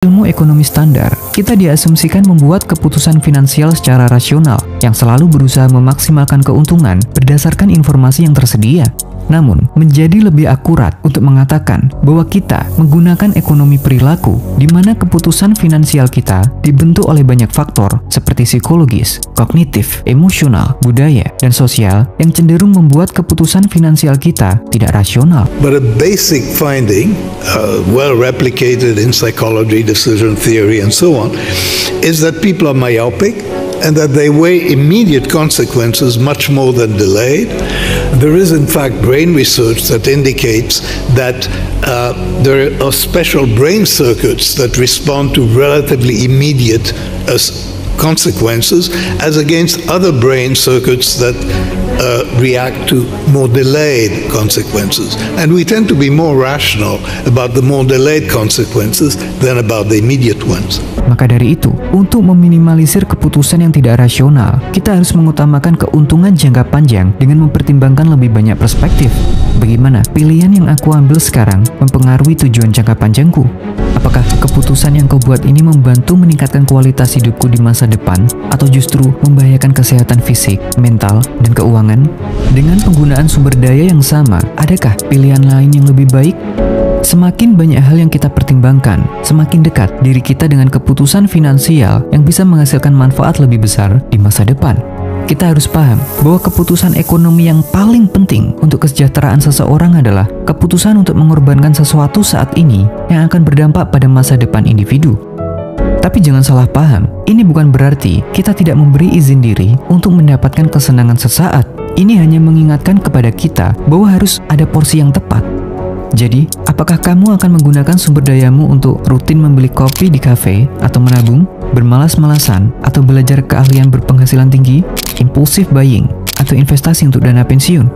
Ilmu ekonomi standar, kita diasumsikan membuat keputusan finansial secara rasional yang selalu berusaha memaksimalkan keuntungan berdasarkan informasi yang tersedia. Namun, menjadi lebih akurat untuk mengatakan bahwa kita menggunakan ekonomi perilaku di mana keputusan finansial kita dibentuk oleh banyak faktor seperti psikologis, kognitif, emosional, budaya, dan sosial yang cenderung membuat keputusan finansial kita tidak rasional. But a basic finding, well replicated in psychology, decision theory, and so on, is that people are myopic and that they weigh immediate consequences much more than delayed. There is in fact brain research that indicates that there are special brain circuits that respond to relatively immediate consequences as against other brain circuits that react to more delayed consequences. And we tend to be more rational about the more delayed consequences than about the immediate ones. Maka dari itu, untuk meminimalisir keputusan yang tidak rasional, kita harus mengutamakan keuntungan jangka panjang dengan mempertimbangkan lebih banyak perspektif. Bagaimana pilihan yang aku ambil sekarang mempengaruhi tujuan jangka panjangku? Apakah keputusan yang kau buat ini membantu meningkatkan kualitas hidupku di masa depan, atau justru membahayakan kesehatan fisik, mental, dan keuangan? Dengan penggunaan sumber daya yang sama, adakah pilihan lain yang lebih baik? Semakin banyak hal yang kita pertimbangkan, semakin dekat diri kita dengan keputusan finansial yang bisa menghasilkan manfaat lebih besar di masa depan. Kita harus paham bahwa keputusan ekonomi yang paling penting untuk kesejahteraan seseorang adalah keputusan untuk mengorbankan sesuatu saat ini yang akan berdampak pada masa depan individu. Tapi jangan salah paham, ini bukan berarti kita tidak memberi izin diri untuk mendapatkan kesenangan sesaat. Ini hanya mengingatkan kepada kita bahwa harus ada porsi yang tepat. Jadi, apakah kamu akan menggunakan sumber dayamu untuk rutin membeli kopi di kafe, atau menabung, bermalas-malasan, atau belajar keahlian berpenghasilan tinggi, impulsive buying, atau investasi untuk dana pensiun?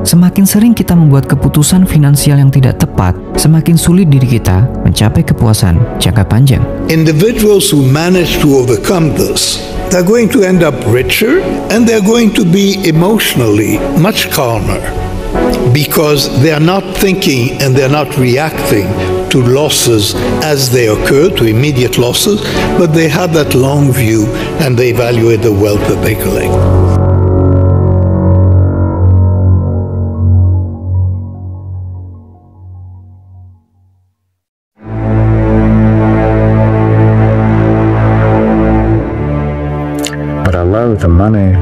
Semakin sering kita membuat keputusan finansial yang tidak tepat, semakin sulit diri kita mencapai kepuasan jangka panjang. Individuals who manage to overcome this, they're going to end up richer and they're going to be emotionally much calmer. Because they are not thinking and they're not reacting to losses as they occur, to immediate losses, but they have that long view and they evaluate the wealth that they collect. But I love the money.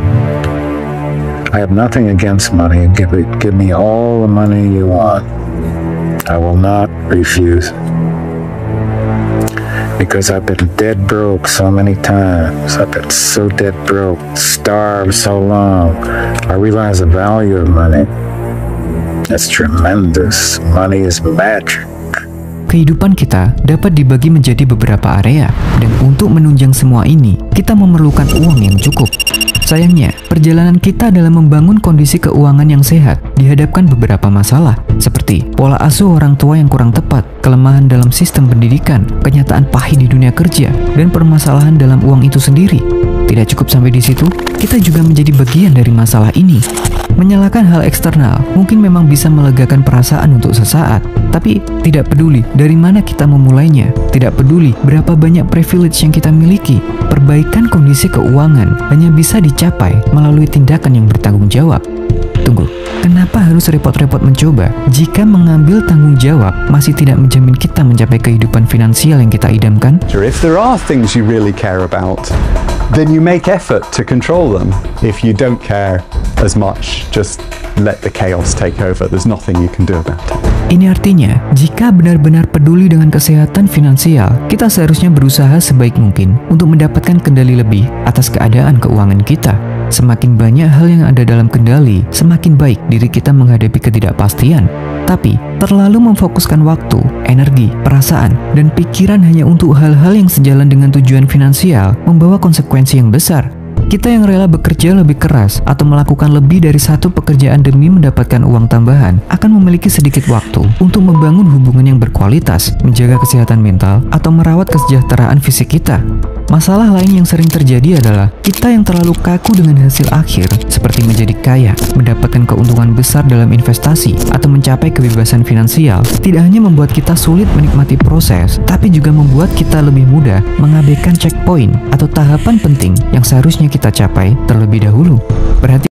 I have nothing against money. Give me all the money you want. I will not refuse. Because I've been dead broke so many times. I've been so dead broke, starved so long. I realize the value of money. It's tremendous. Money is magic. Kehidupan kita dapat dibagi menjadi beberapa area, dan untuk menunjang semua ini, kita memerlukan uang yang cukup. Sayangnya, perjalanan kita dalam membangun kondisi keuangan yang sehat dihadapkan beberapa masalah, seperti pola asuh orang tua yang kurang tepat, kelemahan dalam sistem pendidikan, kenyataan pahit di dunia kerja, dan permasalahan dalam uang itu sendiri. Tidak cukup sampai di situ, kita juga menjadi bagian dari masalah ini. Menyalahkan hal eksternal mungkin memang bisa melegakan perasaan untuk sesaat, tapi tidak peduli dari mana kita memulainya, tidak peduli berapa banyak privilege yang kita miliki, perbaikan kondisi keuangan hanya bisa dicapai melalui tindakan yang bertanggung jawab. Tunggu, kenapa harus repot-repot mencoba jika mengambil tanggung jawab masih tidak menjamin kita mencapai kehidupan finansial yang kita idamkan? If there are things you really care about, then you make effort to control them. If you don't care as much, just let the chaos take over. There's nothing you can do about it. Ini artinya, jika benar-benar peduli dengan kesehatan finansial, kita seharusnya berusaha sebaik mungkin untuk mendapatkan kendali lebih atas keadaan keuangan kita. Semakin banyak hal yang ada dalam kendali, semakin baik diri kita menghadapi ketidakpastian. Tapi, terlalu memfokuskan waktu, energi, perasaan, dan pikiran hanya untuk hal-hal yang sejalan dengan tujuan finansial membawa konsekuensi yang besar. Kita yang rela bekerja lebih keras atau melakukan lebih dari satu pekerjaan demi mendapatkan uang tambahan akan memiliki sedikit waktu untuk membangun hubungan yang berkualitas, menjaga kesehatan mental, atau merawat kesejahteraan fisik kita. Masalah lain yang sering terjadi adalah kita yang terlalu kaku dengan hasil akhir, seperti menjadi kaya, mendapatkan keuntungan besar dalam investasi, atau mencapai kebebasan finansial, tidak hanya membuat kita sulit menikmati proses, tapi juga membuat kita lebih mudah mengabaikan checkpoint atau tahapan penting yang seharusnya kita capai terlebih dahulu. Berhati